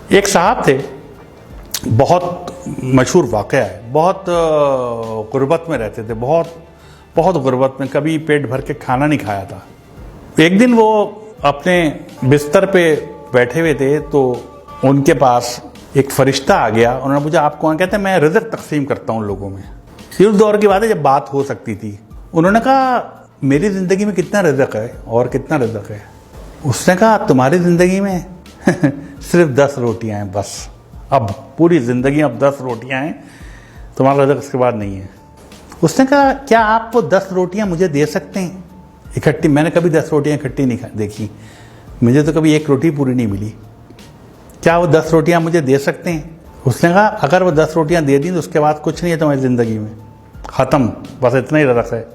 एक साहब थे, बहुत मशहूर वाक़या है, बहुत गुर्बत में रहते थे, बहुत गुर्बत में, कभी पेट भर के खाना नहीं खाया था। एक दिन वो अपने बिस्तर पे बैठे हुए थे तो उनके पास एक फरिश्ता आ गया। उन्होंने पूछा आप कौन? कहते हैं मैं रिज़्क़ तकसीम करता हूँ लोगों में। ये उस दौर की बात है जब बात हो सकती थी। उन्होंने कहा मेरी ज़िंदगी में कितना रिज़्क़ है और कितना रिज़्क़ है? उसने कहा तुम्हारी ज़िंदगी में सिर्फ 10 रोटियां हैं बस। अब पूरी ज़िंदगी अब 10 रोटियां हैं, तुम्हारा रिज़्क़ इसके बाद नहीं है। उसने कहा क्या आप वो 10 रोटियां मुझे दे सकते हैं इकट्ठी? मैंने कभी 10 रोटियां इकट्ठी नहीं देखी, मुझे तो कभी एक रोटी पूरी नहीं मिली। क्या वो 10 रोटियां मुझे दे सकते हैं? उसने कहा अगर वो 10 रोटियां दे दी तो उसके बाद कुछ नहीं है तुम्हारी ज़िंदगी में, ख़त्म, बस इतना ही रिज़्क़ है।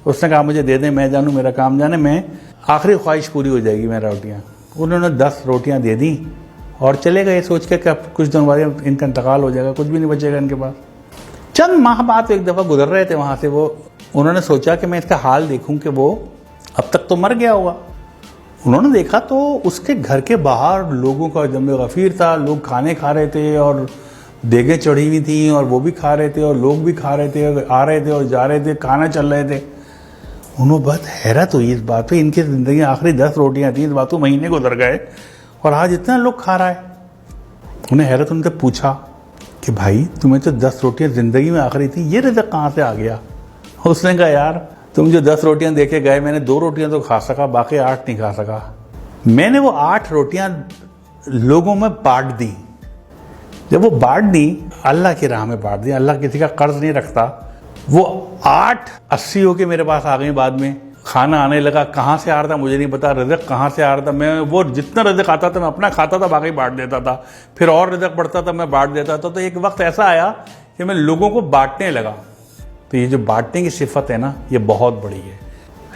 उसने कहा मुझे दे दें, मैं जानूँ, मेरा काम जाने, मैं आखिरी ख्वाहिश पूरी हो जाएगी मेरा रोटियाँ। उन्होंने 10 रोटियाँ दे दी और चले गए सोच के कि अब कुछ दिन बाद इनका इंतकाल हो जाएगा, कुछ भी नहीं बचेगा इनके पास। चंद माह बाद एक दफ़ा गुजर रहे थे वहाँ से, उन्होंने सोचा कि मैं इसका हाल देखूँ कि वो अब तक तो मर गया होगा। उन्होंने देखा तो उसके घर के बाहर लोगों का जमे गफ़ीर था, लोग खाने खा रहे थे और देगें चढ़ी हुई थी और वो भी खा रहे थे और लोग भी खा रहे थे, आ रहे थे और जा रहे थे, खाना चल रहे थे। उन्होंने बहुत हैरत हुई इस बात पे, इनकी ज़िंदगी में आखिरी 10 रोटियां थी, इस बात को महीने गुजर गए और आज इतना लोग खा रहा है। उन्हें हैरत उनसे पूछा कि भाई तुम्हें तो 10 रोटियां ज़िंदगी में आखिरी थी, ये रिज़्क़ कहाँ से आ गया? उसने कहा यार तुम जो 10 रोटियां दे के गए, मैंने 2 रोटियां तो खा सका, बाकी 8 नहीं खा सका। मैंने वो 8 रोटियां लोगों में बांट दी। जब वो बांट दी, अल्लाह की राह में बांट दी, अल्लाह किसी का कर्ज नहीं रखता। वो 8 80 होके मेरे पास आ गई। बाद में खाना आने लगा, कहाँ से आ रहा था मुझे नहीं पता, रिज़्क़ कहाँ से आ रहा था। मैं वो जितना रिज़्क़ आता था मैं अपना खाता था, बाकी बांट देता था, फिर और रिज़्क़ बढ़ता था मैं बांट देता था। तो एक वक्त ऐसा आया कि मैं लोगों को बांटने लगा। तो ये जो बांटने की सिफत है ना, ये बहुत बड़ी है।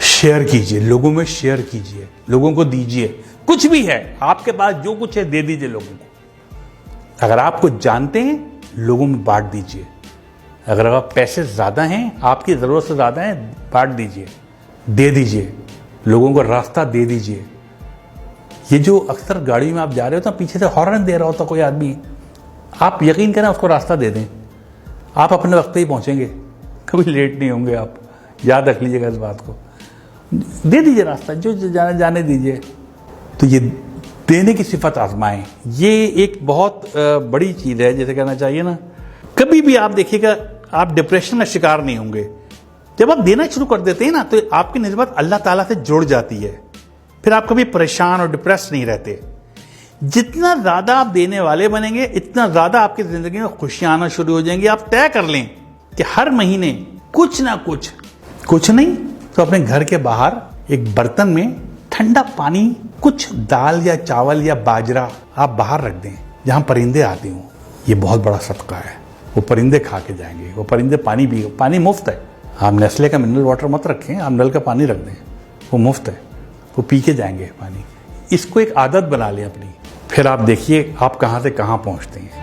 शेयर कीजिए, लोगों में शेयर कीजिए, लोगों को दीजिए। कुछ भी है आपके पास, जो कुछ है दे दीजिए लोगों को। अगर आप कुछ जानते हैं, लोगों में बांट दीजिए। अगर आप पैसे ज़्यादा हैं, आपकी ज़रूरत से ज़्यादा है, बांट दीजिए, दे दीजिए, लोगों को रास्ता दे दीजिए। ये जो अक्सर गाड़ी में आप जा रहे हो तो पीछे से हॉर्न दे रहा होता कोई आदमी, आप यकीन करें उसको रास्ता दे दें, आप अपने वक्त पे ही पहुँचेंगे, कभी लेट नहीं होंगे आप। याद रख लीजिएगा इस बात को। दे दीजिए रास्ता, जो जाने दीजिए। तो ये देने की सिफत आजमाएं, ये एक बहुत बड़ी चीज़ है। जैसे कहना चाहिए ना, कभी भी आप देखिएगा आप डिप्रेशन का शिकार नहीं होंगे। जब आप देना शुरू कर देते हैं ना, तो आपकी निस्बत अल्लाह ताला से जुड़ जाती है, फिर आप कभी परेशान और डिप्रेस नहीं रहते। जितना ज़्यादा आप देने वाले बनेंगे, इतना ज़्यादा आपकी ज़िंदगी में खुशियाँ आना शुरू हो जाएंगी। आप तय कर लें कि हर महीने कुछ ना कुछ नहीं तो अपने घर के बाहर एक बर्तन में ठंडा पानी, कुछ दाल या चावल या बाजरा आप बाहर रख दें जहां परिंदे आते हों। ये बहुत बड़ा सदका है। वो परिंदे खा के जाएंगे, वो परिंदे पानी भी, पानी मुफ्त है। आप नेस्ले का मिनरल वाटर मत रखें, आप नल का पानी रख दें, वो मुफ्त है, वो पी के जाएंगे पानी। इसको एक आदत बना लें अपनी, फिर आप देखिए आप कहाँ से कहाँ पहुँचते हैं।